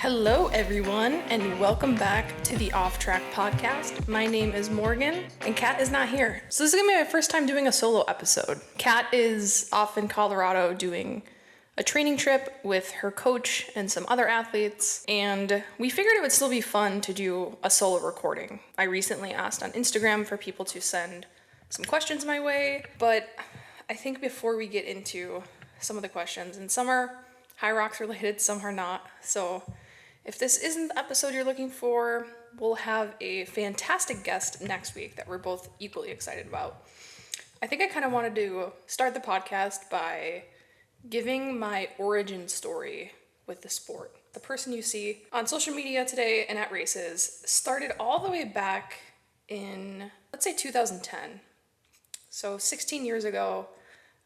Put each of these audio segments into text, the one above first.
Hello, everyone, and welcome back to the Off Track podcast. My name is Morgan, and Kat is not here. So this is gonna be my first time doing a solo episode. Kat is off in Colorado doing a training trip with her coach and some other athletes, and we figured it would still be fun to do a solo recording. I recently asked on Instagram for people to send some questions my way, but I think before we get into some of the questions, and some are HYROX related, some are not, so if this isn't the episode you're looking for, we'll have a fantastic guest next week that we're both equally excited about. I think I kind of wanted to start the podcast by giving my origin story with the sport. The person you see on social media today and at races started all the way back in, let's say 2010. So 16 years ago,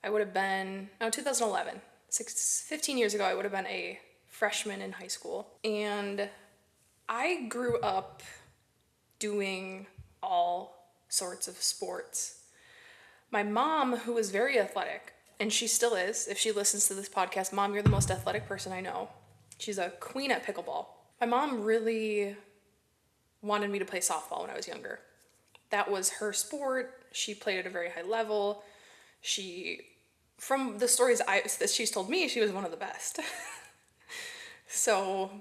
I would have been, 2011. 15 years ago, I would have been a freshman in high school. And I grew up doing all sorts of sports. My mom, who was very athletic, and she still is, if she listens to this podcast, Mom, you're the most athletic person I know. She's a queen at pickleball. My mom really wanted me to play softball when I was younger. That was her sport. She played at a very high level. From the stories that she's told me, she was one of the best. So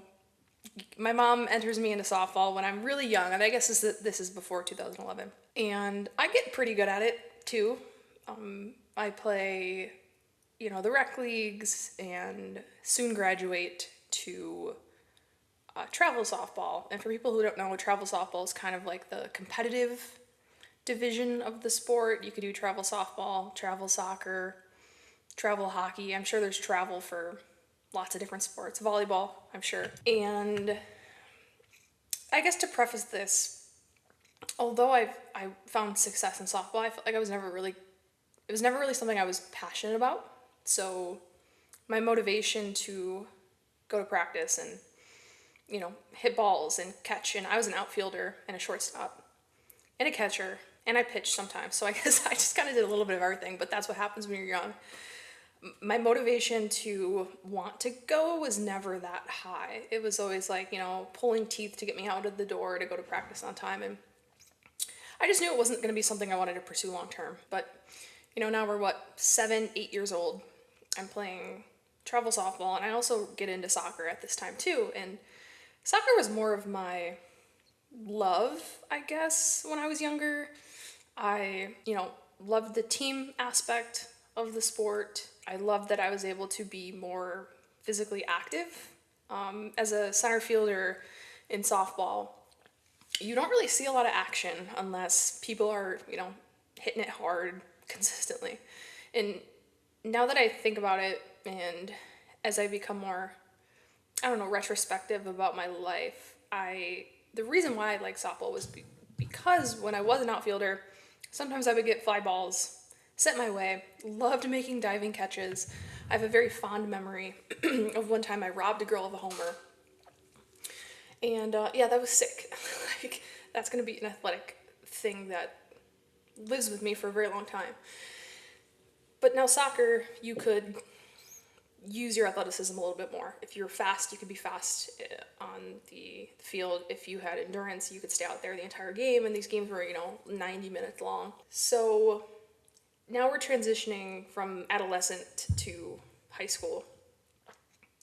my mom enters me into softball when I'm really young, and I guess this is before 2011. And I get pretty good at it too. I play, the rec leagues, and soon graduate to travel softball. And for people who don't know, travel softball is kind of like the competitive division of the sport. You could do travel softball, travel soccer, travel hockey. I'm sure there's travel for lots of different sports. Volleyball, I'm sure. And I guess to preface this, although I found success in softball, I felt like it was never really something I was passionate about. So my motivation to go to practice and, hit balls and catch, and I was an outfielder and a shortstop and a catcher, and I pitched sometimes. So I guess I just kind of did a little bit of everything, but that's what happens when you're young. My motivation to want to go was never that high. It was always like, pulling teeth to get me out of the door to go to practice on time. And I just knew it wasn't going to be something I wanted to pursue long term. But, now we're 7, 8 years old. I'm playing travel softball, and I also get into soccer at this time too. And soccer was more of my love, I guess, when I was younger. I, loved the team aspect of the sport. I loved that I was able to be more physically active. As a center fielder in softball, you don't really see a lot of action unless people are, hitting it hard consistently. And now that I think about it, and as I become more, retrospective about my life, the reason why I like softball was because when I was an outfielder, sometimes I would get fly balls sent my way. Loved making diving catches. I have a very fond memory of one time I robbed a girl of a homer. And that was sick. That's going to be an athletic thing that lives with me for a very long time. But now soccer, you could use your athleticism a little bit more. If you're fast, you could be fast on the field. If you had endurance, you could stay out there the entire game. And these games were, 90 minutes long. So now we're transitioning from adolescent to high school.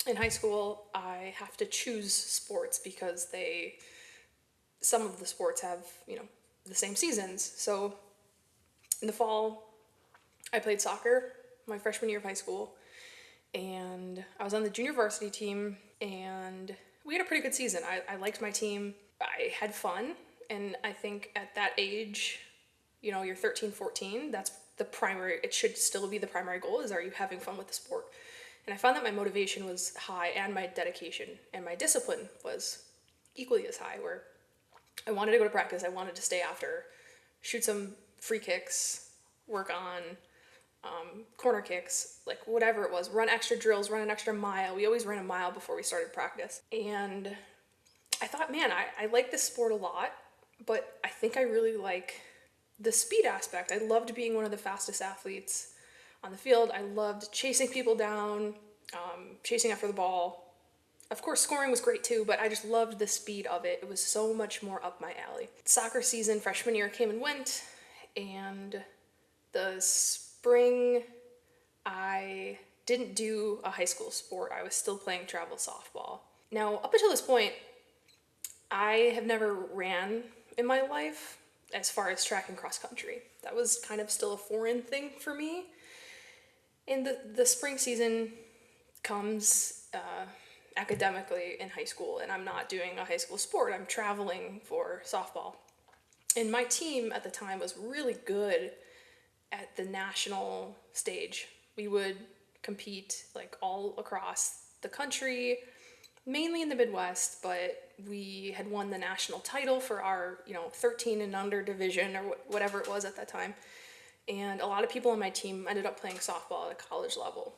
In high school, I have to choose sports because some of the sports have, the same seasons. So in the fall, I played soccer my freshman year of high school, and I was on the junior varsity team, and we had a pretty good season. I liked my team. I had fun, and I think at that age, you're 13, 14, that's it should still be the primary goal, is are you having fun with the sport? And I found that my motivation was high, and my dedication and my discipline was equally as high, where I wanted to go to practice, I wanted to stay after, shoot some free kicks, work on corner kicks, like whatever it was, run extra drills, run an extra mile. We always ran a mile before we started practice. And I thought, man, I like this sport a lot, but I think I really like the speed aspect. I loved being one of the fastest athletes on the field. I loved chasing people down, chasing after the ball. Of course, scoring was great too, but I just loved the speed of it. It was so much more up my alley. Soccer season freshman year came and went, and the spring I didn't do a high school sport. I was still playing travel softball. Now, up until this point, I have never ran in my life as far as track and cross country. That was kind of still a foreign thing for me. And the spring season comes academically in high school, and I'm not doing a high school sport. I'm traveling for softball. And my team at the time was really good at the national stage. We would compete like all across the country, mainly in the Midwest, but we had won the national title for our, 13 and under division or whatever it was at that time. And a lot of people on my team ended up playing softball at a college level.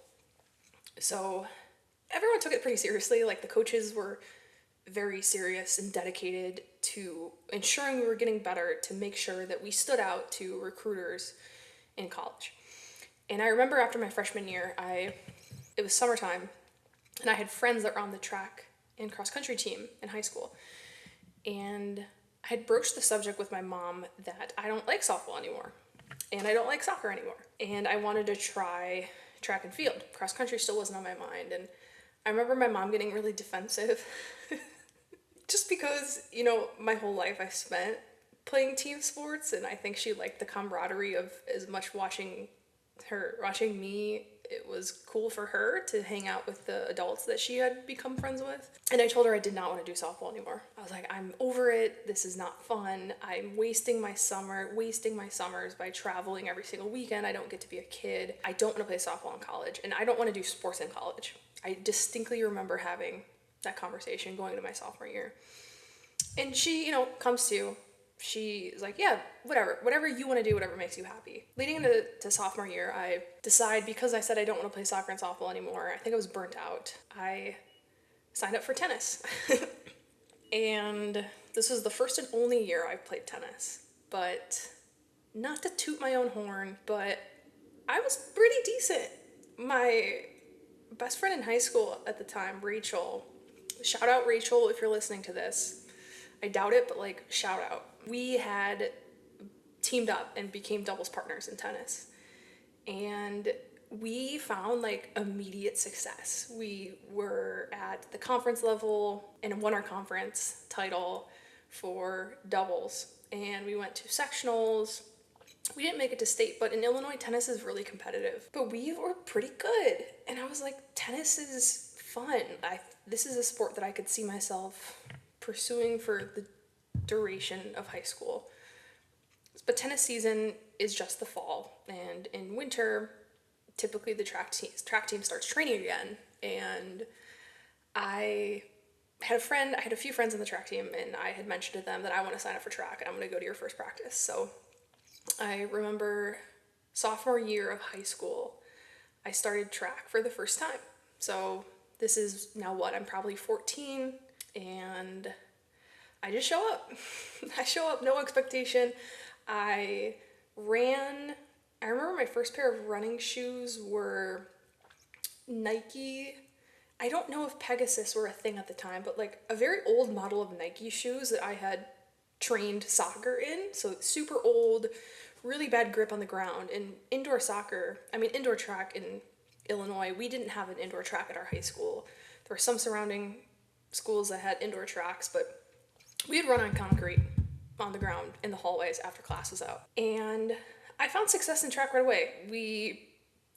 So everyone took it pretty seriously. Like, the coaches were very serious and dedicated to ensuring we were getting better to make sure that we stood out to recruiters in college. And I remember after my freshman year, it was summertime, and I had friends that were on the track and cross country team in high school. And I had broached the subject with my mom that I don't like softball anymore, and I don't like soccer anymore. And I wanted to try track and field. Cross country still wasn't on my mind. And I remember my mom getting really defensive just because, my whole life I spent playing team sports, and I think she liked the camaraderie of as much watching me. It was cool for her to hang out with the adults that she had become friends with. And I told her I did not want to do softball anymore. I was like, I'm over it. This is not fun. I'm wasting my summers by traveling every single weekend. I don't get to be a kid. I don't want to play softball in college, and I don't want to do sports in college. I distinctly remember having that conversation going into my sophomore year. And she, comes to, she's like, yeah, whatever you want to do, whatever makes you happy. Leading into sophomore year, I decide, because I said I don't want to play soccer and softball anymore, I think I was burnt out, I signed up for tennis. And this was the first and only year I played tennis. But not to toot my own horn, but I was pretty decent. My best friend in high school at the time, Rachel, shout out Rachel if you're listening to this. I doubt it, but shout out. We had teamed up and became doubles partners in tennis. And we found immediate success. We were at the conference level and won our conference title for doubles. And we went to sectionals. We didn't make it to state, but in Illinois, tennis is really competitive. But we were pretty good. And I was like, tennis is fun. This is a sport that I could see myself pursuing for the duration of high school. But tennis season is just the fall, and in winter, typically the track team starts training again. And I had a few friends in the track team, and I had mentioned to them that I want to sign up for track and I'm going to go to your first practice. So I remember sophomore year of high school, I started track for the first time. So this is now I'm probably 14, and I just show up. I show up, no expectation. I remember my first pair of running shoes were Nike. I don't know if Pegasus were a thing at the time, but a very old model of Nike shoes that I had trained soccer in. So super old, really bad grip on the ground. And indoor track in Illinois, we didn't have an indoor track at our high school. There were some surrounding schools that had indoor tracks, but we'd run on concrete on the ground in the hallways after class was out. And I found success in track right away.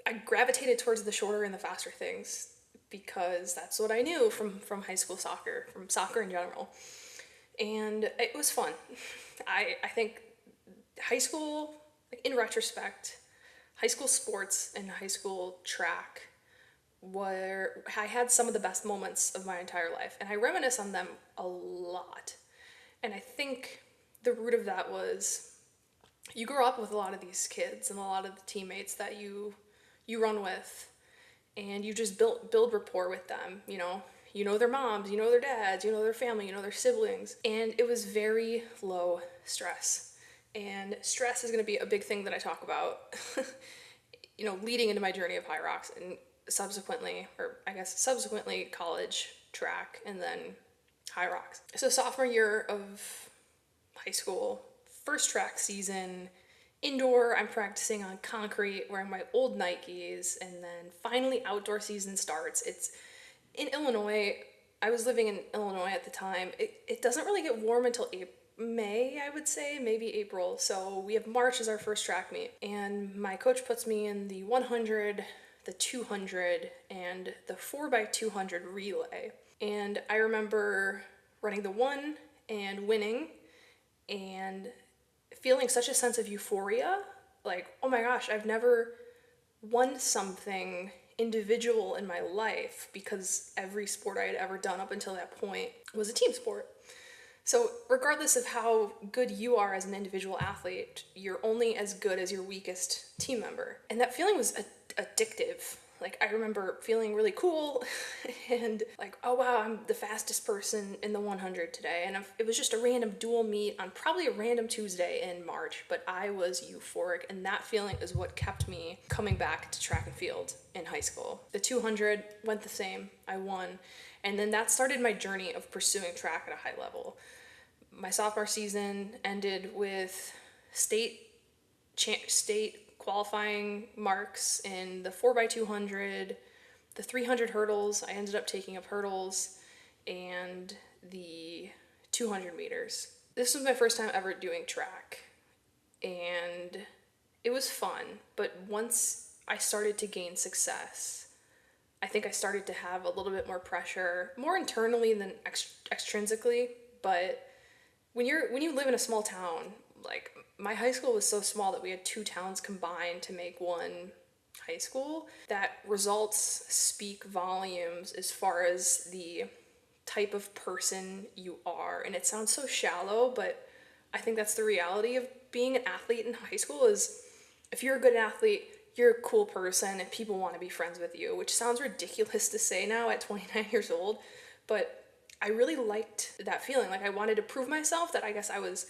I gravitated towards the shorter and the faster things because that's what I knew from high school soccer, from soccer in general. And it was fun. I think high school, in retrospect, high school sports and high school track where I had some of the best moments of my entire life, and I reminisce on them a lot. And I think the root of that was you grow up with a lot of these kids and a lot of the teammates that you run with, and you just build rapport with them. You know their moms, you know their dads, you know their family, you know their siblings. And it was very low stress. And stress is going to be a big thing that I talk about, leading into my journey of HYROX and subsequently college track, and then HYROX. So sophomore year of high school, first track season, indoor, I'm practicing on concrete wearing my old Nikes, and then finally outdoor season starts. It's in Illinois. I was living in Illinois at the time. It doesn't really get warm until May, I would say, maybe April. So we have March as our first track meet, and my coach puts me in the 100, the 200, and the 4x200 relay. And I remember running the one and winning and feeling such a sense of euphoria, like, oh my gosh, I've never won something individual in my life, because every sport I had ever done up until that point was a team sport. So regardless of how good you are as an individual athlete, you're only as good as your weakest team member. And that feeling was addictive. Like, I remember feeling really cool and like, oh wow, I'm the fastest person in the 100 today. And it was just a random dual meet on probably a random Tuesday in March, but I was euphoric, and that feeling is what kept me coming back to track and field in high school. The 200 went the same, I won, and then that started my journey of pursuing track at a high level. My sophomore season ended with state qualifying marks in the 4x200, the 300 hurdles. I ended up taking up hurdles, and the 200 meters. This was my first time ever doing track, and it was fun. But once I started to gain success, I think I started to have a little bit more pressure, more internally than extrinsically. But when you live in a small town, like, my high school was so small that we had 2 towns combined to make one high school, that results speak volumes as far as the type of person you are. And it sounds so shallow, but I think that's the reality of being an athlete in high school. Is if you're a good athlete, you're a cool person and people want to be friends with you, which sounds ridiculous to say now at 29 years old, but I really liked that feeling. Like, I wanted to prove myself that I guess I was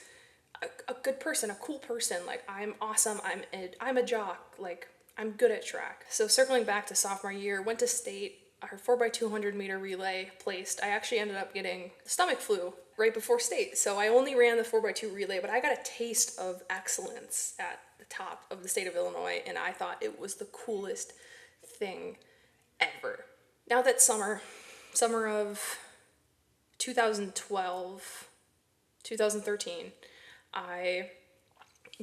a good person, a cool person. Like, I'm awesome, I'm a jock, like, I'm good at track. So circling back to sophomore year, went to state, our 4x200 meter relay placed. I actually ended up getting stomach flu right before state. So I only ran the 4x2 relay, but I got a taste of excellence at the top of the state of Illinois, and I thought it was the coolest thing ever. Now that summer of 2012, 2013, I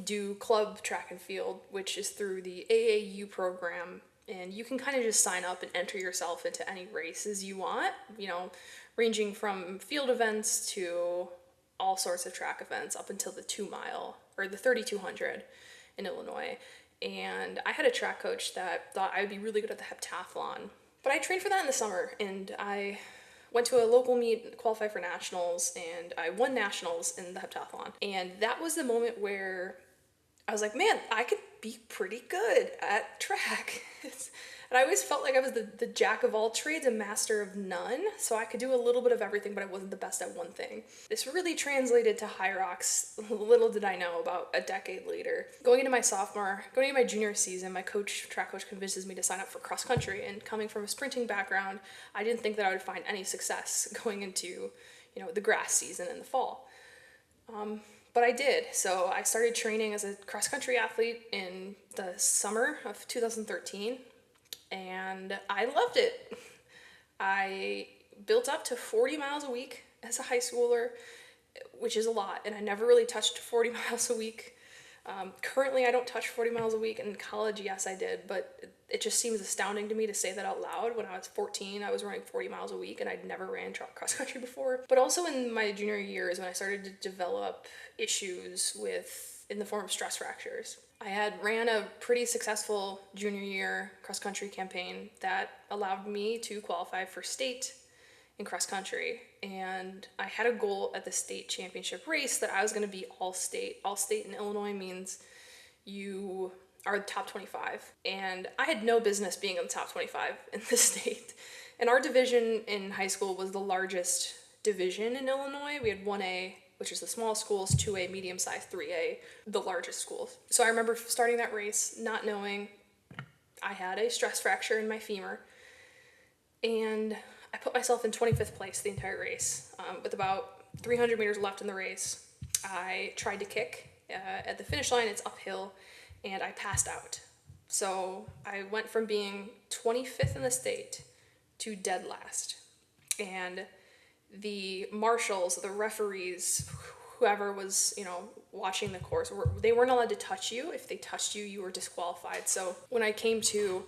do club track and field, which is through the AAU program, and you can kind of just sign up and enter yourself into any races you want, ranging from field events to all sorts of track events up until the 2 mile or the 3,200 in Illinois. And I had a track coach that thought I would be really good at the heptathlon, but I trained for that in the summer, and I went to a local meet, qualified for nationals, and I won nationals in the heptathlon. And that was the moment where I was like, man, I could be pretty good at track. And I always felt like I was the jack of all trades and master of none. So I could do a little bit of everything, but I wasn't the best at one thing. This really translated to HYROX, little did I know, about a decade later. Going into my junior season, my track coach convinces me to sign up for cross country. And coming from a sprinting background, I didn't think that I would find any success going into, the grass season in the fall. But I did. So I started training as a cross-country athlete in the summer of 2013, and I loved it. I built up to 40 miles a week as a high schooler, which is a lot, and I never really touched 40 miles a week. Currently, I don't touch 40 miles a week. In college, yes, I did, but it just seems astounding to me to say that out loud. When I was 14, I was running 40 miles a week, and I'd never ran cross country before. But also in my junior years, when I started to develop issues in the form of stress fractures. I had ran a pretty successful junior year cross country campaign that allowed me to qualify for state in cross country, and I had a goal at the state championship race that I was going to be all state. All state in Illinois means you are the top 25, and I had no business being in the top 25 in the state. And our division in high school was the largest division in Illinois. We had 1A, which is the small schools, 2A, medium size, 3A, the largest schools. So I remember starting that race not knowing I had a stress fracture in my femur, and I put myself in 25th place the entire race. With about 300 meters left in the race, I tried to kick. At the finish line, it's uphill, and I passed out. So I went from being 25th in the state to dead last. And the marshals, the referees, whoever was, watching the course, they weren't allowed to touch you. If they touched you, you were disqualified. So when I came to,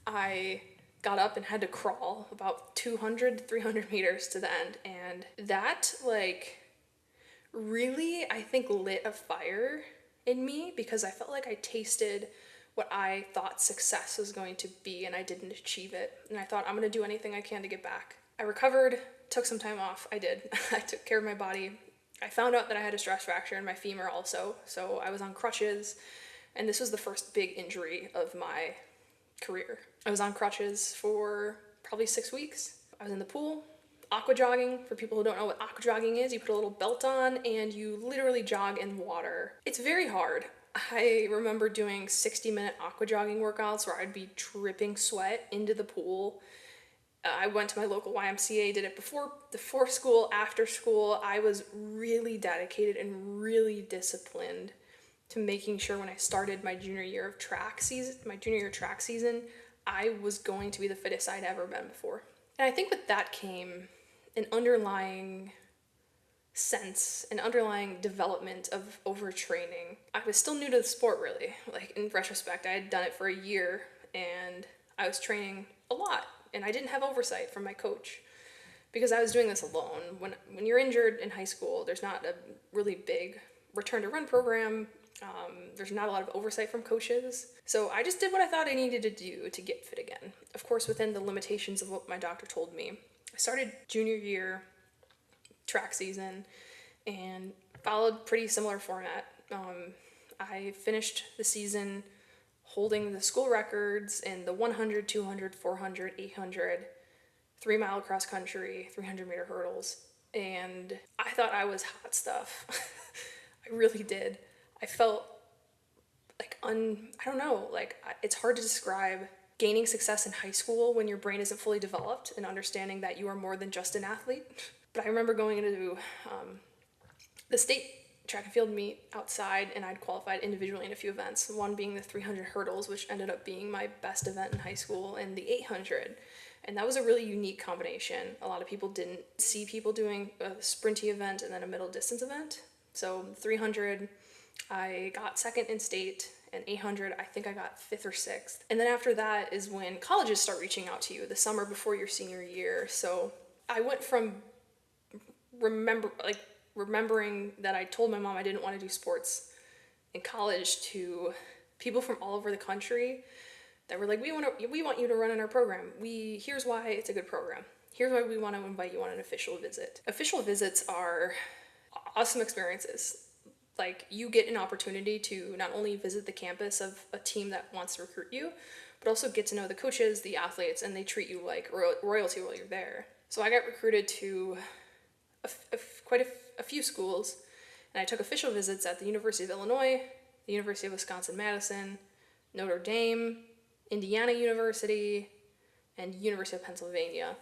I got up and had to crawl about 200, 300 meters to the end. And that, really, I think, lit a fire in me, because I felt like I tasted what I thought success was going to be, and I didn't achieve it. And I thought, I'm going to do anything I can to get back. I recovered, took some time off. I did. I took care of my body. I found out that I had a stress fracture in my femur also, so I was on crutches, and this was the first big injury of my career. I was on crutches for probably 6 weeks. I was in the pool, aqua jogging. For people who don't know what aqua jogging is, you put a little belt on and you literally jog in water. It's very hard. I remember doing 60-minute aqua jogging workouts where I'd be dripping sweat into the pool. I went to my local YMCA, did it before school, after school. I was really dedicated and really disciplined to making sure when I started my junior year track season, I was going to be the fittest I'd ever been before. And I think with that came an underlying sense, an underlying development of overtraining. I was still new to the sport, really. In retrospect, I had done it for a year and I was training a lot. And I didn't have oversight from my coach because I was doing this alone. When you're injured in high school, there's not a really big return to run program. There's not a lot of oversight from coaches. So I just did what I thought I needed to do to get fit again. Of course, within the limitations of what my doctor told me. I started junior year track season and followed pretty similar format. I finished the season holding the school records in the 100, 200, 400, 800, 3-mile cross country, 300-meter hurdles. And I thought I was hot stuff. I really did. I felt it's hard to describe gaining success in high school when your brain isn't fully developed and understanding that you are more than just an athlete. But I remember going into the state track and field meet outside, and I'd qualified individually in a few events, one being the 300 hurdles, which ended up being my best event in high school, and the 800. And that was a really unique combination. A lot of people didn't see people doing a sprinty event and then a middle distance event. So 300, I got second in state, and 800, I think I got 5th or 6th. And then after that is when colleges start reaching out to you the summer before your senior year. So I went from remembering that I told my mom I didn't want to do sports in college to people from all over the country that were like, we want you to run in our program. Here's why it's a good program. Here's why we want to invite you on an official visit. Official visits are awesome experiences. You get an opportunity to not only visit the campus of a team that wants to recruit you, but also get to know the coaches, the athletes, and they treat you like royalty while you're there. So I got recruited to quite a few schools, and I took official visits at the University of Illinois, the University of Wisconsin-Madison, Notre Dame, Indiana University, and University of Pennsylvania.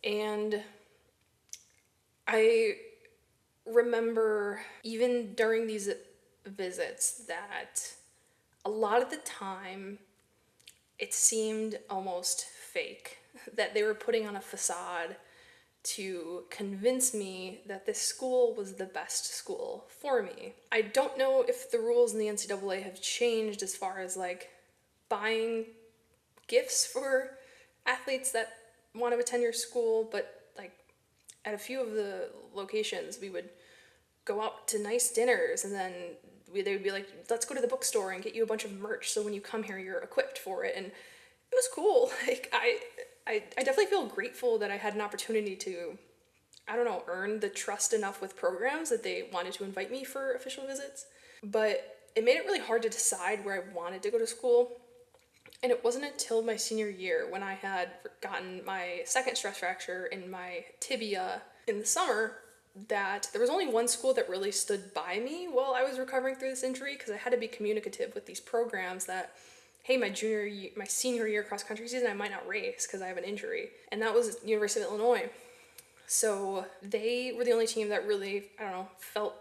And I remember even during these visits that a lot of the time it seemed almost fake, that they were putting on a facade to convince me that this school was the best school for me. I don't know if the rules in the NCAA have changed as far as buying gifts for athletes that want to attend your school, but at a few of the locations we would go out to nice dinners, and then they would be like, let's go to the bookstore and get you a bunch of merch so when you come here you're equipped for it. And it was cool. I definitely feel grateful that I had an opportunity to, earn the trust enough with programs that they wanted to invite me for official visits. But it made it really hard to decide where I wanted to go to school. And it wasn't until my senior year, when I had gotten my second stress fracture in my tibia in the summer, that there was only one school that really stood by me while I was recovering through this injury, because I had to be communicative with these programs that, hey, my senior year cross country season, I might not race because I have an injury. And that was University of Illinois. So they were the only team that really, I don't know, felt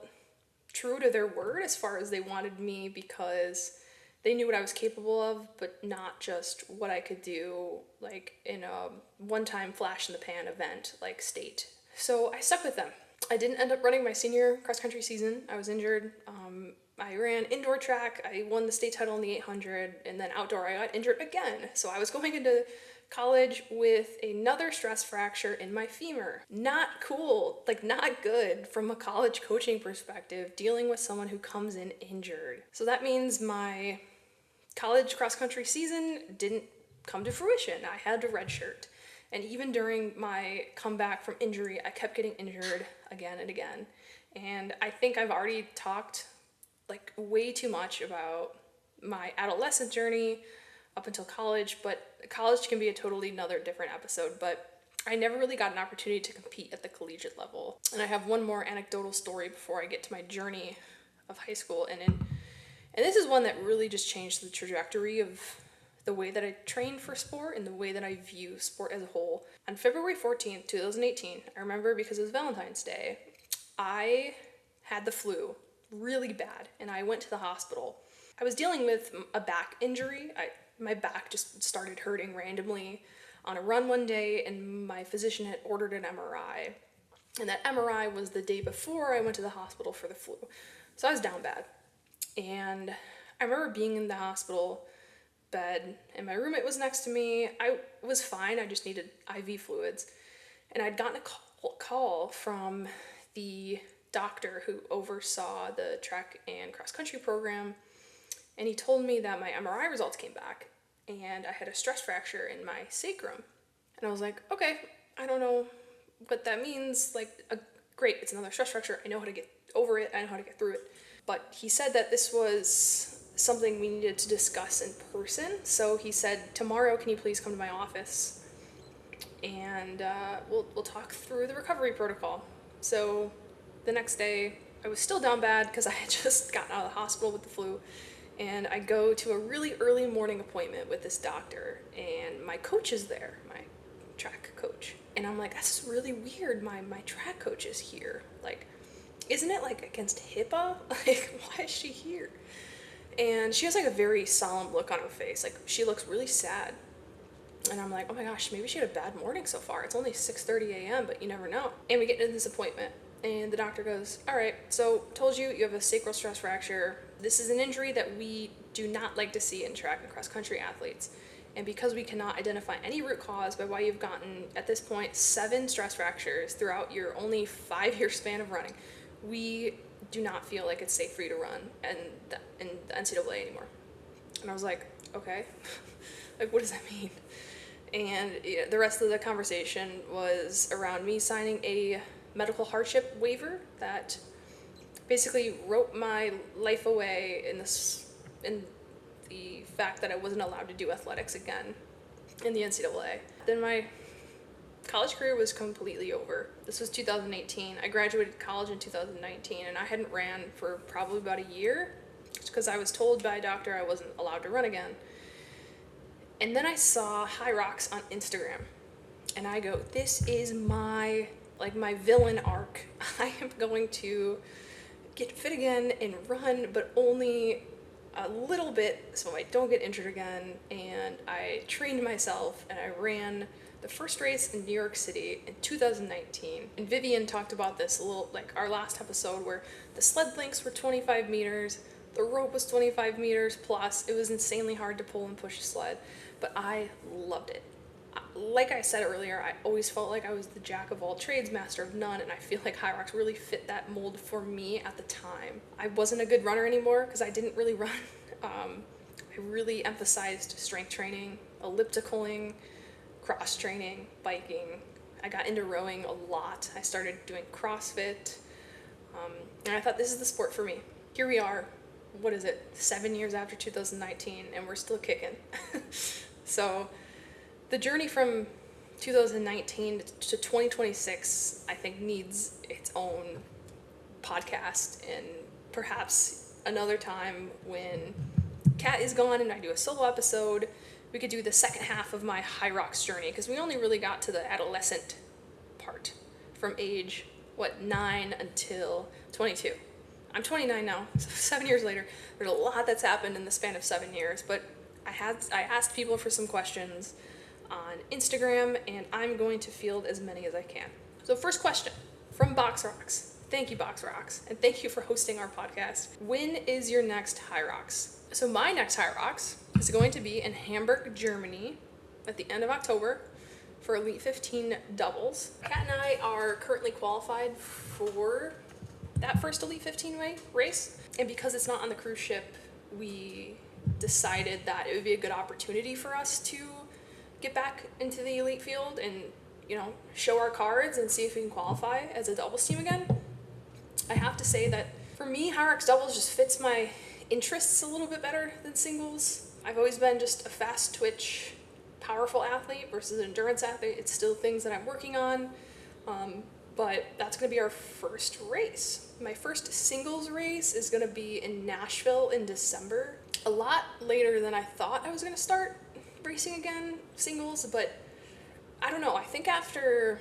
true to their word as far as they wanted me, because they knew what I was capable of, but not just what I could do, like in a one-time flash in the pan event like state. So I stuck with them. I didn't end up running my senior cross-country season. I was injured. I ran indoor track. I won the state title in the 800, and then outdoor I got injured again. So I was going into college with another stress fracture in my femur. Not cool, like not good from a college coaching perspective, dealing with someone who comes in injured. So that means my college cross-country season didn't come to fruition. I had to redshirt. And even during my comeback from injury, I kept getting injured again and again. And I think I've already talked like way too much about my adolescent journey up until college, but college can be a totally another different episode. But I never really got an opportunity to compete at the collegiate level. And I have one more anecdotal story before I get to my journey of high school. And this is one that really just changed the trajectory of the way that I train for sport and the way that I view sport as a whole. On February 14th, 2018, I remember because it was Valentine's Day, I had the flu really bad, and I went to the hospital. I was dealing with a back injury. My back just started hurting randomly on a run one day, and my physician had ordered an MRI. And that MRI was the day before I went to the hospital for the flu. So I was down bad. And I remember being in the hospital bed, and my roommate was next to me. I was fine, I just needed IV fluids. And I'd gotten a call from the doctor who oversaw the track and cross-country program, and he told me that my MRI results came back, and I had a stress fracture in my sacrum. And I was like, okay, I don't know what that means. Like, great, it's another stress fracture. I know how to get over it. I know how to get through it. But he said that this was something we needed to discuss in person. So he said, tomorrow, can you please come to my office? And we'll talk through the recovery protocol. So the next day, I was still down bad because I had just gotten out of the hospital with the flu. And I go to a really early morning appointment with this doctor, and my coach is there, my track coach. And I'm like, that's really weird, my track coach is here. Like, isn't it like against HIPAA? Like, why is she here? And she has like a very solemn look on her face. Like, she looks really sad. And I'm like, oh my gosh, maybe she had a bad morning so far. It's only 6:30 a.m., but you never know. And we get into this appointment, and the doctor goes, all right, so told you have a sacral stress fracture. This is an injury that we do not like to see in track and cross-country athletes. And because we cannot identify any root cause by why you've gotten, at this point, 7 stress fractures throughout your only 5-year span of running, we do not feel like it's safe for you to run in the NCAA anymore. And I was like, okay, like, what does that mean? And the rest of the conversation was around me signing a medical hardship waiver that basically wrote my life away in the fact that I wasn't allowed to do athletics again in the NCAA. Then my college career was completely over. This was 2018. I graduated college in 2019, and I hadn't ran for probably about a year because I was told by a doctor I wasn't allowed to run again. And then I saw HYROX on Instagram, and I go, this is my villain arc. I am going to get fit again and run, but only a little bit so I don't get injured again. And I trained myself, and I ran the first race in New York City in 2019. And Vivian talked about this a little, like our last episode, where the sled lengths were 25 meters, the rope was 25 meters plus. It was insanely hard to pull and push a sled, but I loved it. Like I said earlier, I always felt like I was the jack of all trades, master of none, and I feel like HYROX really fit that mold for me at the time. I wasn't a good runner anymore because I didn't really run. I really emphasized strength training, ellipticaling, cross training, biking. I got into rowing a lot. I started doing CrossFit, and I thought, this is the sport for me. Here we are, 7 years after 2019, and we're still kicking. So the journey from 2019 to 2026, I think, needs its own podcast, and perhaps another time when Kat is gone and I do a solo episode, we could do the second half of my HYROX journey, because we only really got to the adolescent part from age, 9 until 22. I'm 29 now, so 7 years later. There's a lot that's happened in the span of 7 years, but I asked people for some questions on Instagram, and I'm going to field as many as I can. So first question from HYROX. Thank you, HYROX, and thank you for hosting our podcast. When is your next HYROX? So my next HYROX is going to be in Hamburg, Germany at the end of October for Elite 15 doubles. Kat and I are currently qualified for that first Elite 15 race, and because it's not on the cruise ship, we decided that it would be a good opportunity for us to get back into the elite field and, show our cards and see if we can qualify as a doubles team again. I have to say that for me, HYROX doubles just fits my interests a little bit better than singles. I've always been just a fast twitch, powerful athlete versus an endurance athlete. It's still things that I'm working on, but that's going to be our first race. My first singles race is going to be in Nashville in December. A lot later than I thought I was going to start racing again, singles, but I don't know. I think after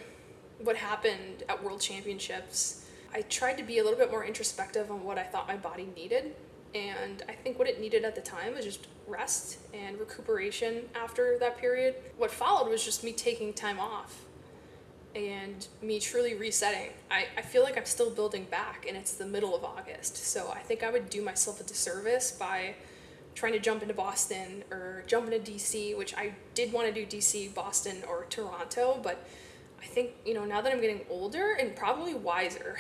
what happened at World Championships, I tried to be a little bit more introspective on what I thought my body needed. And I think what it needed at the time was just rest and recuperation after that period. What followed was just me taking time off and me truly resetting. I feel like I'm still building back, and it's the middle of August. So I think I would do myself a disservice by trying to jump into Boston or jump into DC, which I did want to do DC, Boston, or Toronto, but I think, now that I'm getting older and probably wiser,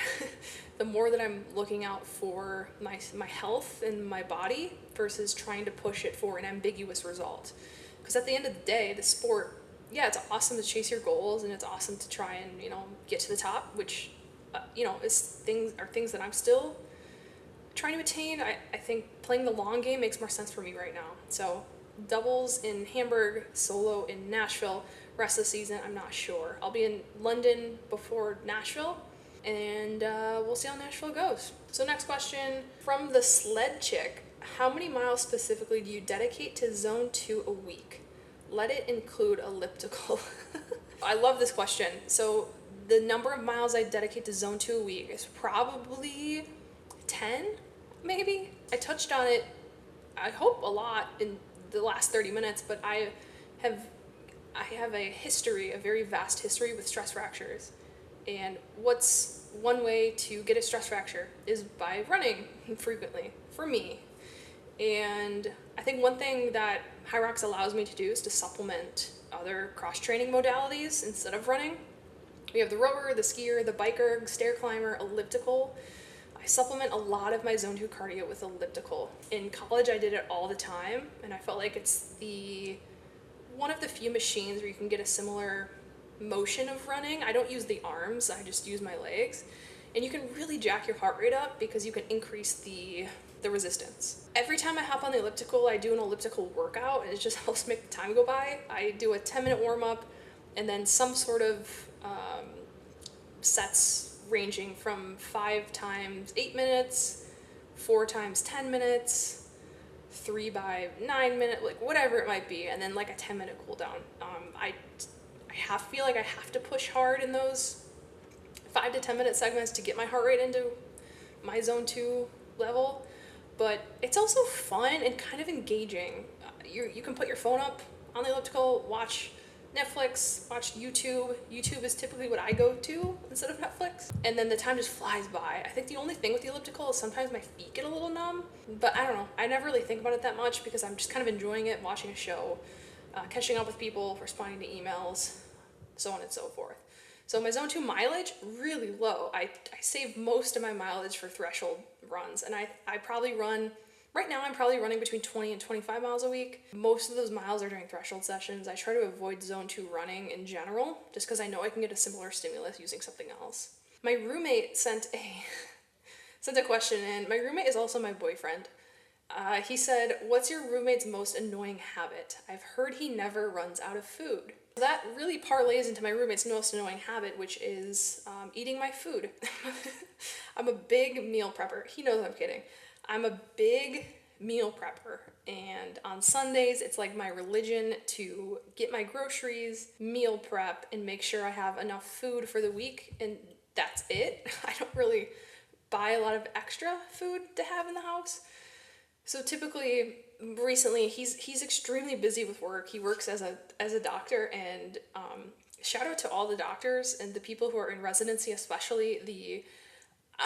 the more that I'm looking out for my health and my body versus trying to push it for an ambiguous result. Because at the end of the day, the sport, yeah, it's awesome to chase your goals, and it's awesome to try and, get to the top, which, is things that I'm still trying to attain. I think playing the long game makes more sense for me right now. So doubles in Hamburg, solo in Nashville. Rest of the season, I'm not sure. I'll be in London before Nashville, and we'll see how Nashville goes. So next question from the sled chick. How many miles specifically do you dedicate to zone 2 a week? Let it include elliptical. I love this question. So the number of miles I dedicate to zone 2 a week is probably 10, maybe. I touched on it, I hope, a lot in the last 30 minutes, but I have a very vast history with stress fractures. And what's one way to get a stress fracture is by running frequently, for me. And I think one thing that HYROX allows me to do is to supplement other cross-training modalities instead of running. We have the rower, the skier, the biker, stair climber, elliptical. I supplement a lot of my zone 2 cardio with elliptical. In college, I did it all the time, and I felt like it's one of the few machines where you can get a similar motion of running. I don't use the arms, I just use my legs. And you can really jack your heart rate up because you can increase the resistance. Every time I hop on the elliptical, I do an elliptical workout, and it just helps make the time go by. I do a 10-minute warm-up and then some sort of sets ranging from 5 times 8 minutes, 4 times 10 minutes, 3 by 9 minutes, like whatever it might be, and then like a 10-minute cool down. I feel like I have to push hard in those 5 to 10 minute segments to get my heart rate into my zone 2 level, but it's also fun and kind of engaging. You can put your phone up on the elliptical, watch Netflix, watch YouTube. YouTube is typically what I go to instead of Netflix. And then the time just flies by. I think the only thing with the elliptical is sometimes my feet get a little numb, but I don't know. I never really think about it that much because I'm just kind of enjoying it, watching a show, catching up with people, responding to emails, so on and so forth. So my zone 2 mileage, really low. I save most of my mileage for threshold runs, and I probably run, right now I'm probably running between 20 and 25 miles a week. Most of those miles are during threshold sessions. I try to avoid zone 2 running in general, just because I know I can get a similar stimulus using something else. My roommate sent a question in. My roommate is also my boyfriend. He said, "What's your roommate's most annoying habit? I've heard he never runs out of food." That really parlays into my roommate's most annoying habit, which is eating my food. I'm a big meal prepper. He knows I'm kidding. I'm a big meal prepper. And on Sundays, it's like my religion to get my groceries, meal prep, and make sure I have enough food for the week. And that's it. I don't really buy a lot of extra food to have in the house. So typically, recently, he's extremely busy with work. He works as a doctor, and shout out to all the doctors and the people who are in residency, especially. The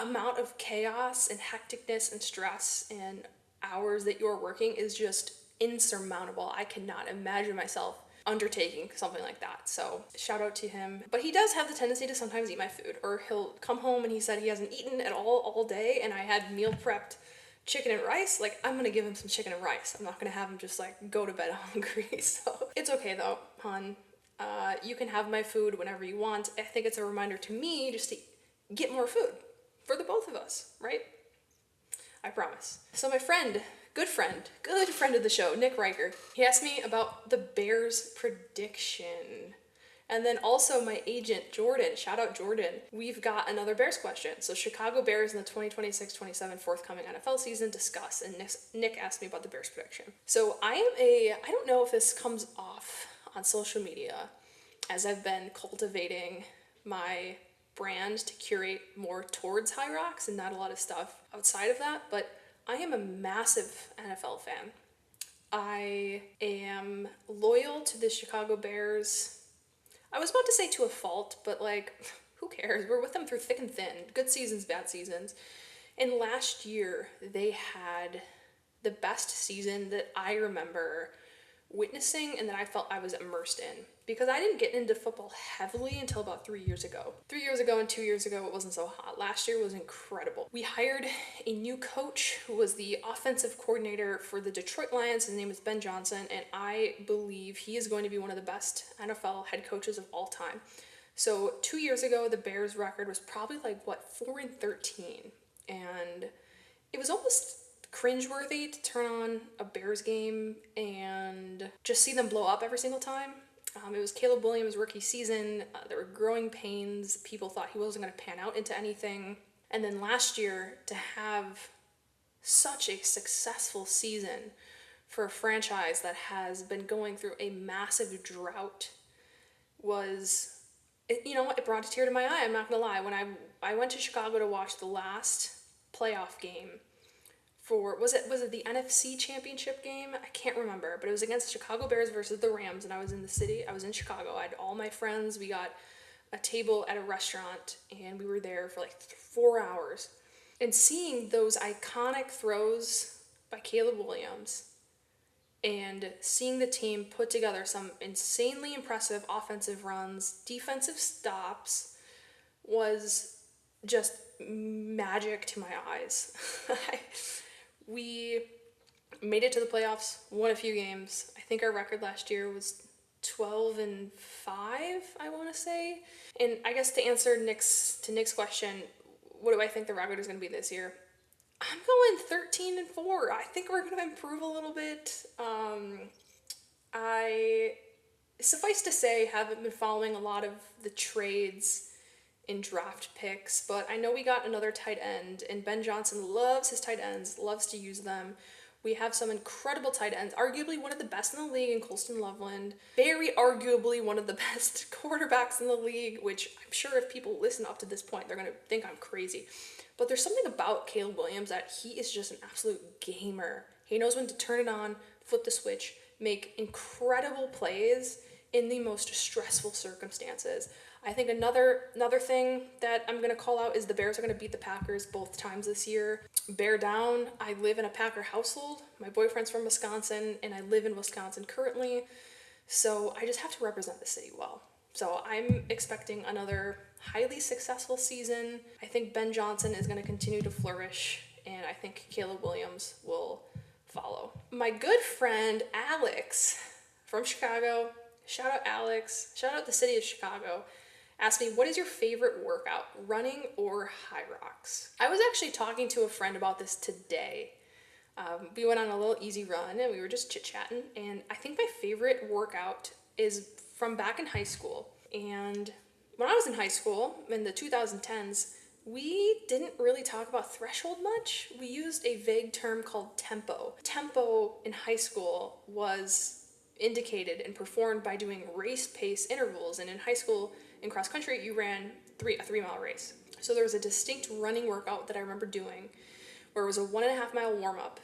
amount of chaos and hecticness and stress and hours that you're working is just insurmountable. I cannot imagine myself undertaking something like that. So shout out to him. But he does have the tendency to sometimes eat my food, or he'll come home and he said he hasn't eaten at all day, and I had meal prepped chicken and rice. Like, I'm gonna give him some chicken and rice. I'm not gonna have him just like go to bed hungry. So it's okay though, hon. You can have my food whenever you want. I think it's a reminder to me just to get more food for the both of us, right? I promise. So my friend, good friend of the show, Nick Riker, he asked me about the Bears prediction. And then also my agent, Jordan, shout out Jordan, we've got another Bears question. So Chicago Bears in the 2026-27 forthcoming NFL season, discuss. And Nick asked me about the Bears prediction. So I don't know if this comes off on social media, as I've been cultivating my brand to curate more towards HYROX and not a lot of stuff outside of that, but I am a massive NFL fan. I am loyal to the Chicago Bears. I was about to say to a fault, but like, who cares? We're with them through thick and thin. Good seasons, bad seasons. And last year, they had the best season that I remember witnessing and that I felt I was immersed in. Because I didn't get into football heavily until about 3 years ago. 3 years ago and 2 years ago, it wasn't so hot. Last year was incredible. We hired a new coach who was the offensive coordinator for the Detroit Lions. His name is Ben Johnson, and I believe he is going to be one of the best NFL head coaches of all time. So 2 years ago, the Bears record was probably like, 4-13. And it was almost cringeworthy to turn on a Bears game and just see them blow up every single time. It was Caleb Williams' rookie season. There were growing pains. People thought he wasn't going to pan out into anything. And then last year, to have such a successful season for a franchise that has been going through a massive drought was, it brought a tear to my eye. I'm not going to lie. When I went to Chicago to watch the last playoff game, was it the NFC Championship game? I can't remember, but it was against the Chicago Bears versus the Rams, and I was in the city. I was in Chicago. I had all my friends. We got a table at a restaurant, and we were there for like 4 hours. And seeing those iconic throws by Caleb Williams and seeing the team put together some insanely impressive offensive runs, defensive stops, was just magic to my eyes. We made it to the playoffs, won a few games. I think our record last year was 12-5, I want to say. And I guess to answer Nick's question, what do I think the record is going to be this year? I'm going 13-4. I think we're going to improve a little bit. I, suffice to say, haven't been following a lot of the trades in draft picks, but I know we got another tight end, and Ben Johnson loves his tight ends, loves to use them. We have some incredible tight ends, arguably one of the best in the league in Colston Loveland, very arguably one of the best quarterbacks in the league, which I'm sure if people listen up to this point, they're going to think I'm crazy. But there's something about Caleb Williams that he is just an absolute gamer. He knows when to turn it on, flip the switch, make incredible plays in the most stressful circumstances. I think another thing that I'm going to call out is the Bears are going to beat the Packers both times this year. Bear down. I live in a Packer household. My boyfriend's from Wisconsin, and I live in Wisconsin currently. So I just have to represent the city well. So I'm expecting another highly successful season. I think Ben Johnson is going to continue to flourish, and I think Caleb Williams will follow. My good friend Alex from Chicago, shout out Alex, shout out the city of Chicago, asked me, what is your favorite workout, running or HYROX? I was actually talking to a friend about this today. We went on a little easy run and we were just chit-chatting, and I think my favorite workout is from back in high school. And when I was in high school, in the 2010s, We didn't really talk about threshold much. We used a vague term called tempo. Tempo in high school was indicated and performed by doing race pace intervals. And in high school, in cross country, you ran a 3 mile race. So there was a distinct running workout that I remember doing where it was a 1.5 mile warm up.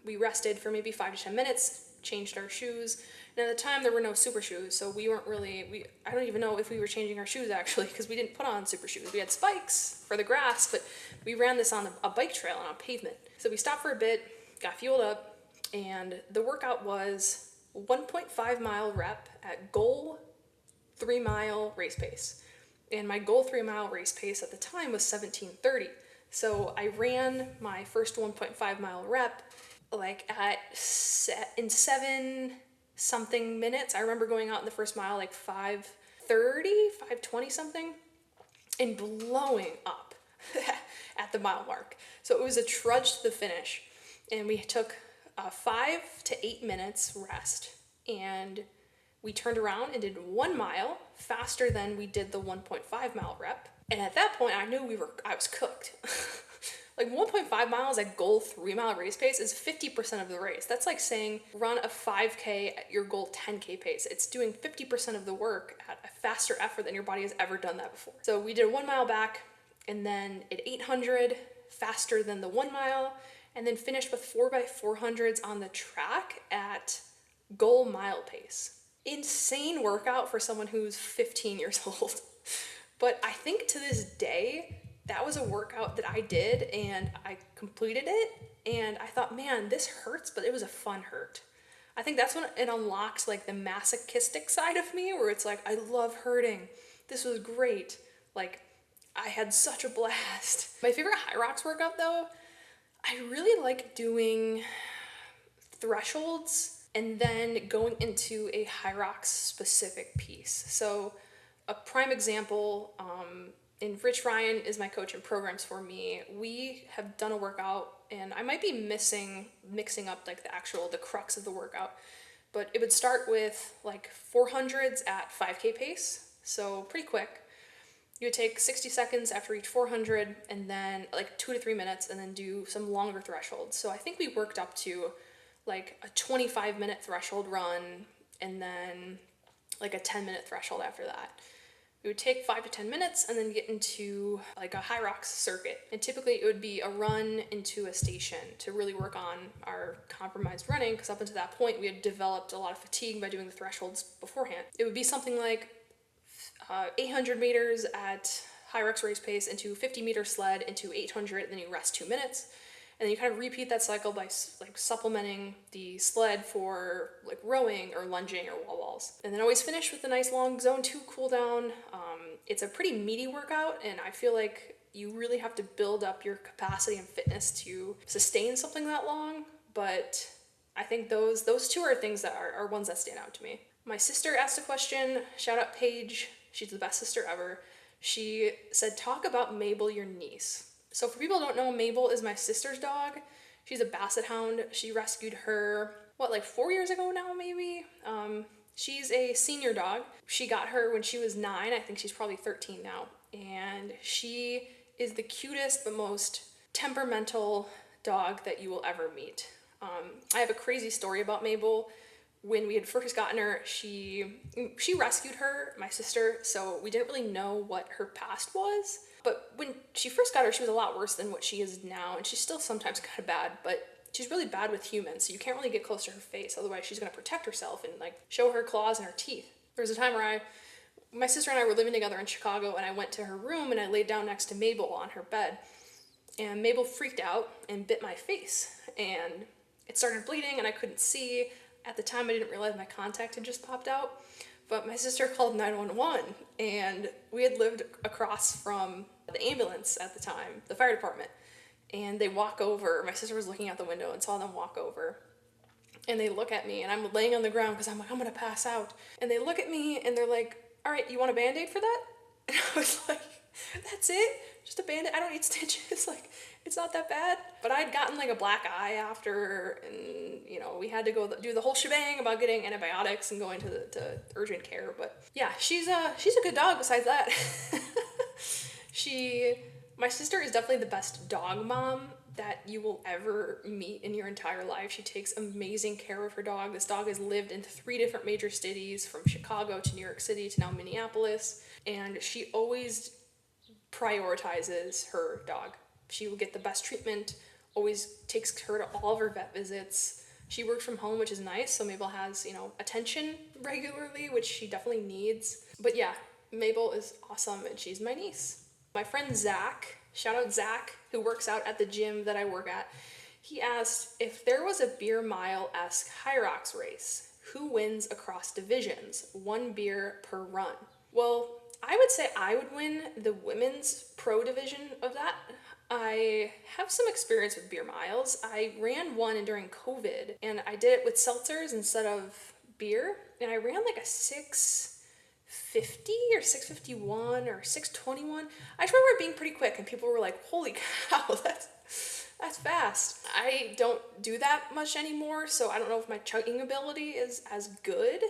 We rested for maybe 5 to 10 minutes, changed our shoes. And at the time, there were no super shoes, so we weren't really, I don't even know if we were changing our shoes actually, because we didn't put on super shoes. We had spikes for the grass, but we ran this on a bike trail on a pavement. So we stopped for a bit, got fueled up, and the workout was 1.5 mile rep at goal 3 mile race pace. And my goal 3 mile race pace at the time was 17:30. So I ran my first 1.5 mile rep like in 7 something minutes. I remember going out in the first mile like 5:30, 5:20 something, and blowing up at the mile mark. So it was a trudge to the finish, and we took 5 to 8 minutes rest, and we turned around and did 1 mile faster than we did the 1.5 mile rep. And at that point, I knew I was cooked. Like 1.5 miles at goal 3 mile race pace is 50% of the race. That's like saying run a 5K at your goal 10K pace. It's doing 50% of the work at a faster effort than your body has ever done that before. So we did a 1 mile back, and then at 800 faster than the 1 mile, and then finished with 4x400s on the track at goal mile pace. Insane workout for someone who's 15 years old. But I think to this day, that was a workout that I did and I completed it, and I thought, man, this hurts, but it was a fun hurt. I think that's when it unlocks like the masochistic side of me, where it's like, I love hurting. This was great. Like, I had such a blast. My favorite HYROX workout though, I really like doing thresholds and then going into a HYROX specific piece. So a prime example, and Rich Ryan is my coach and programs for me. We have done a workout, and I might be mixing up like the crux of the workout, but it would start with like 400s at 5K pace, so pretty quick. You would take 60 seconds after each 400, and then like 2 to 3 minutes, and then do some longer thresholds. So I think we worked up to like a 25-minute threshold run, and then like a 10-minute threshold after that. It would take 5 to 10 minutes and then get into like a HYROX circuit. And typically it would be a run into a station to really work on our compromised running, because up until that point we had developed a lot of fatigue by doing the thresholds beforehand. It would be something like 800 meters at HYROX race pace into 50-meter sled into 800, and then you rest 2 minutes. And then you kind of repeat that cycle by like supplementing the sled for like rowing or lunging or wall balls. And then always finish with a nice long zone 2 cool down. It's a pretty meaty workout, and I feel like you really have to build up your capacity and fitness to sustain something that long. But I think those two are things that are ones that stand out to me. My sister asked a question, shout out Paige, she's the best sister ever. She said, talk about Mabel, your niece. So for people who don't know, Mabel is my sister's dog. She's a basset hound. She rescued her, like 4 years ago now, maybe? She's a senior dog. She got her when she was 9. I think she's probably 13 now. And she is the cutest but most temperamental dog that you will ever meet. I have a crazy story about Mabel. When we had first gotten her, she rescued her, my sister, so we didn't really know what her past was. But when she first got her, she was a lot worse than what she is now, and she's still sometimes kind of bad, but she's really bad with humans, so you can't really get close to her face, otherwise she's going to protect herself and like show her claws and her teeth. There was a time where my sister and I were living together in Chicago, and I went to her room and I laid down next to Mabel on her bed, and Mabel freaked out and bit my face, and it started bleeding and I couldn't see. At the time I didn't realize my contact had just popped out, but my sister called 911, and we had lived across from the ambulance at the time, the fire department, and they walk over. My sister was looking out the window and saw them walk over, and they look at me, and I'm laying on the ground because I'm like, I'm gonna pass out, and they look at me and they're like, all right, you want a Band-Aid for that? And I was like, that's it? Just a Band-Aid? I don't need stitches. Like, it's not that bad. But I'd gotten like a black eye after, and we had to go do the whole shebang about getting antibiotics and going to urgent care. But yeah, she's a good dog besides that. She My sister is definitely the best dog mom that you will ever meet in your entire life. She takes amazing care of her dog. This dog has lived in 3 different major cities, from Chicago to New York City to now Minneapolis, and she always prioritizes her dog. She will get the best treatment, always takes her to all of her vet visits. She works from home, which is nice, so Mabel has, attention regularly, which she definitely needs. But yeah, Mabel is awesome, and she's my niece. My friend Zach, shout out Zach, who works out at the gym that I work at, he asked, if there was a beer mile-esque HYROX race, who wins across divisions? 1 beer per run. Well, I would say I would win the women's pro division of that. I have some experience with beer miles. I ran one during COVID, and I did it with seltzers instead of beer, and I ran like a 6:50 or 6:51 or 6:21. I just remember it being pretty quick, and people were like, holy cow, that's fast. I don't do that much anymore, so I don't know if my chugging ability is as good.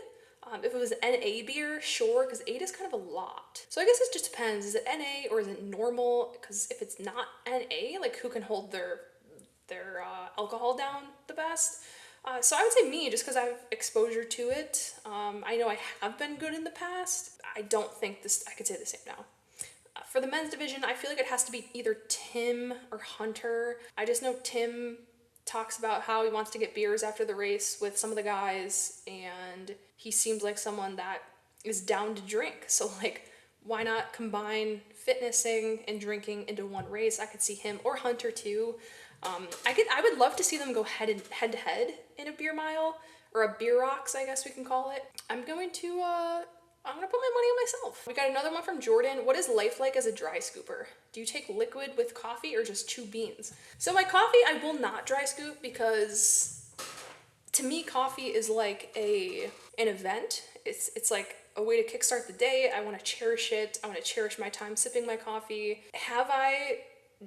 If it was NA beer, sure, because 8 is kind of a lot. So I guess it just depends. Is it NA or is it normal? Because if it's not NA, like who can hold their alcohol down the best? So I would say me, just because I have exposure to it. I know I have been good in the past. I don't think I could say the same now. For the men's division, I feel like it has to be either Tim or Hunter. I just know Tim talks about how he wants to get beers after the race with some of the guys, and he seems like someone that is down to drink. So like, why not combine fitnessing and drinking into one race? I could see him, or Hunter too. I would love to see them go head to head in a beer mile, or a HYROX, I guess we can call it. I'm gonna put my money on myself. We got another one from Jordan. What is life like as a dry scooper? Do you take liquid with coffee or just chew beans? So my coffee, I will not dry scoop, because to me, coffee is like an event. It's like a way to kickstart the day. I want to cherish it. I want to cherish my time sipping my coffee.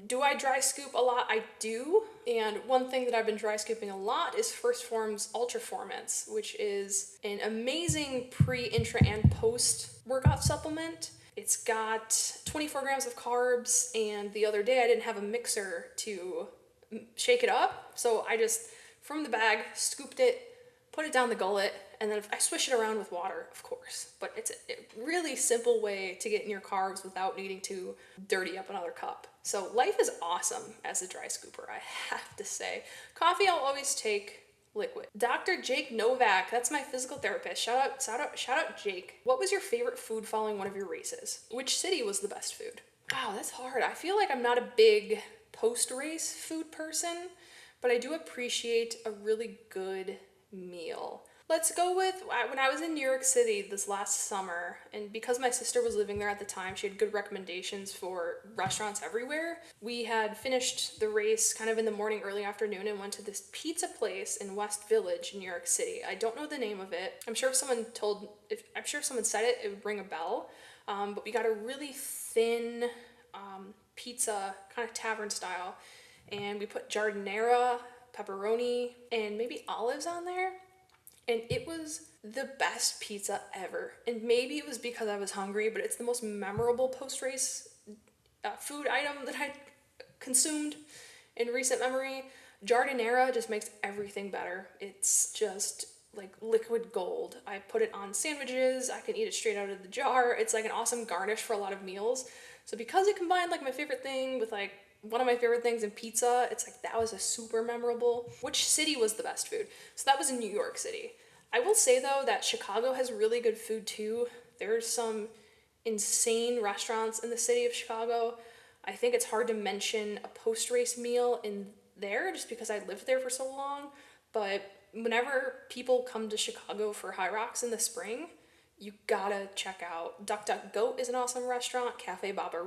Do I dry scoop a lot? I do. And one thing that I've been dry scooping a lot is First Form's Ultraformance, which is an amazing pre, intra, and post workout supplement. It's got 24 grams of carbs, and the other day I didn't have a mixer to shake it up, so I just, from the bag, scooped it, put it down the gullet, and then I swish it around with water, of course. But it's a really simple way to get in your carbs without needing to dirty up another cup. So life is awesome as a dry scooper, I have to say. Coffee, I'll always take liquid. Dr. Jake Novak, that's my physical therapist. Shout out Jake. What was your favorite food following one of your races? Which city was the best food? Wow, that's hard. I feel like I'm not a big post-race food person, but I do appreciate a really good meal. Let's go with when I was in New York City this last summer, and because my sister was living there at the time, she had good recommendations for restaurants everywhere. We had finished the race kind of in the morning, early afternoon, and went to this pizza place in West Village in New York City. I don't know the name of it. I'm sure if someone said it, it would ring a bell. But we got a really thin pizza, kind of tavern style, and we put giardiniera, pepperoni, and maybe olives on there. And it was the best pizza ever. And maybe it was because I was hungry, but it's the most memorable post-race food item that I consumed in recent memory. Giardiniera just makes everything better. It's just like liquid gold. I put it on sandwiches. I can eat it straight out of the jar. It's like an awesome garnish for a lot of meals. So because it combined like my favorite thing with like one of my favorite things in pizza, it's like that was a super memorable. Which city was the best food? So that was in New York City. I will say though that Chicago has really good food too. There's some insane restaurants in the city of Chicago. I think it's hard to mention a post-race meal in there just because I lived there for so long. But whenever people come to Chicago for HYROX in the spring, you gotta check out Duck Duck Goat is an awesome restaurant, Cafe Baba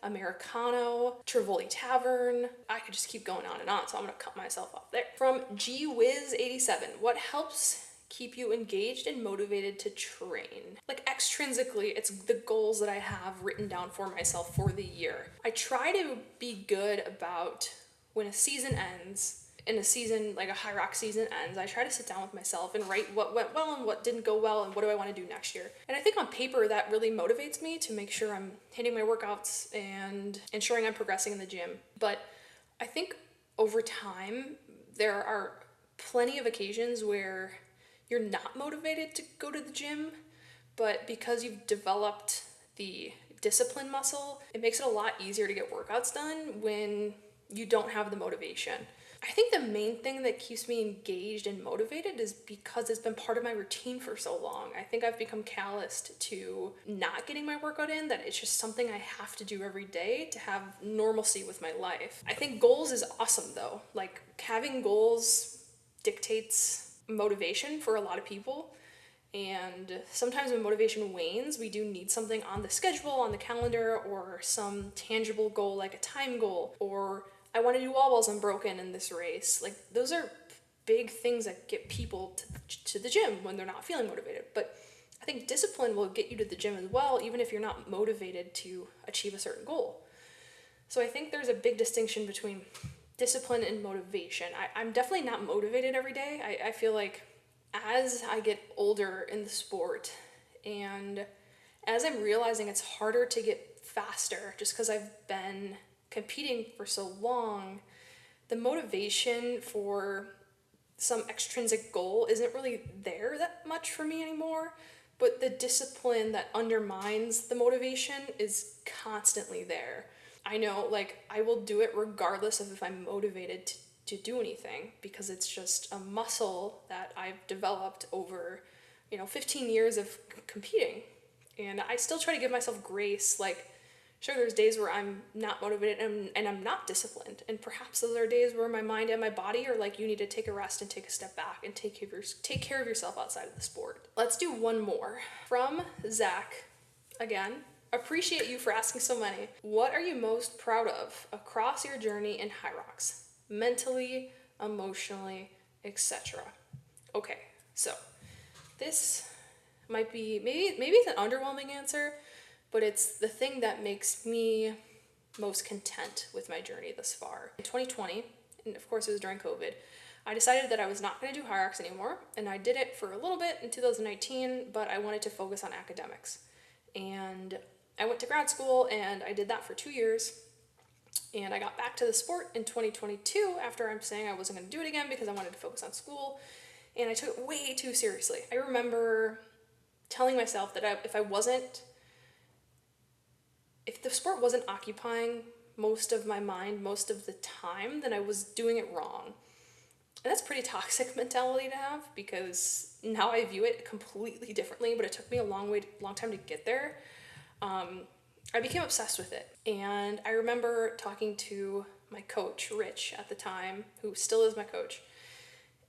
Americano, Trivoli Tavern. I could just keep going on and on, so I'm gonna cut myself off there. From GWiz87, what helps keep you engaged and motivated to train? Like extrinsically, it's the goals that I have written down for myself for the year. I try to be good about when a season ends, in a season, like a HYROX season ends, I try to sit down with myself and write what went well and what didn't go well and what do I want to do next year. And I think on paper that really motivates me to make sure I'm hitting my workouts and ensuring I'm progressing in the gym. But I think over time, there are plenty of occasions where you're not motivated to go to the gym, but because you've developed the discipline muscle, it makes it a lot easier to get workouts done when you don't have the motivation. I think the main thing that keeps me engaged and motivated is because it's been part of my routine for so long. I think I've become calloused to not getting my workout in, that it's just something I have to do every day to have normalcy with my life. I think goals is awesome though. Like having goals dictates motivation for a lot of people. And sometimes when motivation wanes, we do need something on the schedule, on the calendar, or some tangible goal like a time goal, or I want to do wall balls unbroken in this race. Like those are big things that get people to the gym when they're not feeling motivated. But I think discipline will get you to the gym as well, even if you're not motivated to achieve a certain goal. So I think there's a big distinction between discipline and motivation. I'm definitely not motivated every day. I feel like as I get older in the sport and as I'm realizing it's harder to get faster just because I've been competing for so long, the motivation for some extrinsic goal isn't really there that much for me anymore, but the discipline that undermines the motivation is constantly there. I know, like, I will do it regardless of if I'm motivated to do anything, because it's just a muscle that I've developed over, 15 years of competing. And I still try to give myself grace, like, sure, there's days where I'm not motivated and I'm not disciplined. And perhaps those are days where my mind and my body are like, you need to take a rest and take a step back and take care of yourself outside of the sport. Let's do one more. From Zach, again, appreciate you for asking so many. What are you most proud of across your journey in HYROX? Mentally, emotionally, etc. Okay, so this might be, maybe it's an underwhelming answer, but it's the thing that makes me most content with my journey thus far. In 2020, and of course it was during COVID, I decided that I was not going to do HYROX anymore, and I did it for a little bit in 2019, but I wanted to focus on academics. And I went to grad school, and I did that for 2 years, and I got back to the sport in 2022 after I'm saying I wasn't going to do it again because I wanted to focus on school, and I took it way too seriously. I remember telling myself that if the sport wasn't occupying most of my mind most of the time, then I was doing it wrong. And that's a pretty toxic mentality to have, because now I view it completely differently, but it took me a long time to get there. I became obsessed with it. And I remember talking to my coach, Rich, at the time, who still is my coach,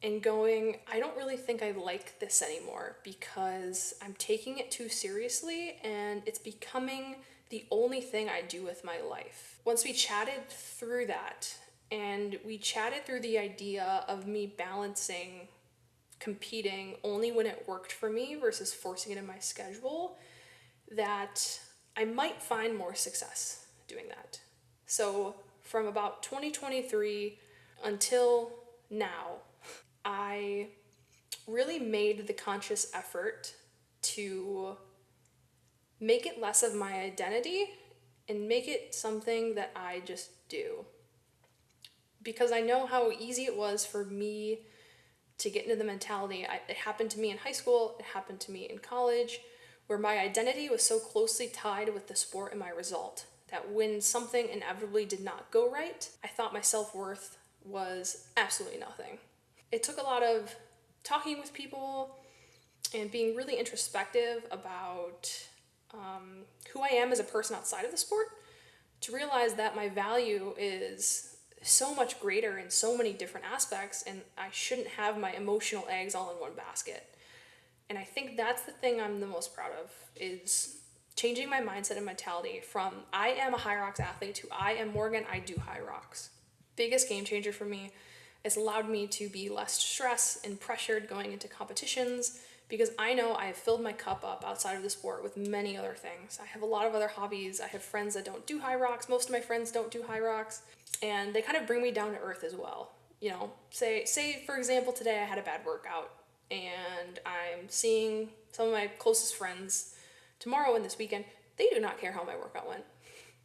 and going, I don't really think I like this anymore because I'm taking it too seriously and it's becoming the only thing I do with my life. Once we chatted through that, and we chatted through the idea of me balancing competing only when it worked for me versus forcing it in my schedule, that I might find more success doing that. So from about 2023 until now, I really made the conscious effort to make it less of my identity and make it something that I just do. Because I know how easy it was for me to get into the mentality. It happened to me in high school, it happened to me in college, where my identity was so closely tied with the sport and my result that when something inevitably did not go right, I thought my self-worth was absolutely nothing. It took a lot of talking with people and being really introspective about who I am as a person outside of the sport to realize that my value is so much greater in so many different aspects, and I shouldn't have my emotional eggs all in one basket. And I think that's the thing I'm the most proud of, is changing my mindset and mentality from I am a HYROX athlete to I am Morgan, I do HYROX. Biggest game changer for me. It's allowed me to be less stressed and pressured going into competitions, because I know I have filled my cup up outside of the sport with many other things. I have a lot of other hobbies. I have friends that don't do HYROX. Most of my friends don't do HYROX, and they kind of bring me down to earth as well. say for example, today I had a bad workout and I'm seeing some of my closest friends tomorrow and this weekend. They do not care how my workout went.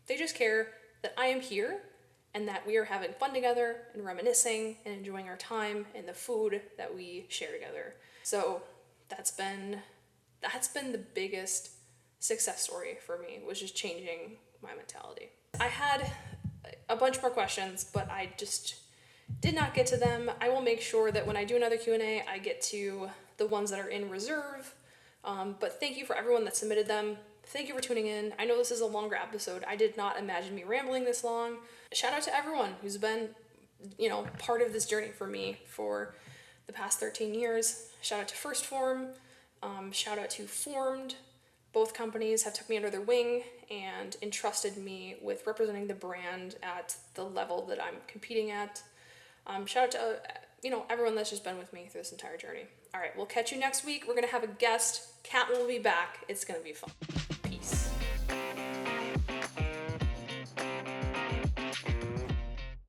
They just care that I am here and that we are having fun together and reminiscing and enjoying our time and the food that we share together. So that's been the biggest success story for me, was just changing my mentality. I had a bunch more questions, but I just did not get to them. I will make sure that when I do another Q&A, I get to the ones that are in reserve. But thank you for everyone that submitted them. Thank you for tuning in. I know this is a longer episode. I did not imagine me rambling this long. Shout out to everyone who's been, part of this journey for me for the past 13 years. Shout out to First Form. Shout out to Formed. Both companies have took me under their wing and entrusted me with representing the brand at the level that I'm competing at. Shout out to everyone that's just been with me through this entire journey. All right, we'll catch you next week. We're gonna have a guest. Kat will be back. It's gonna be fun.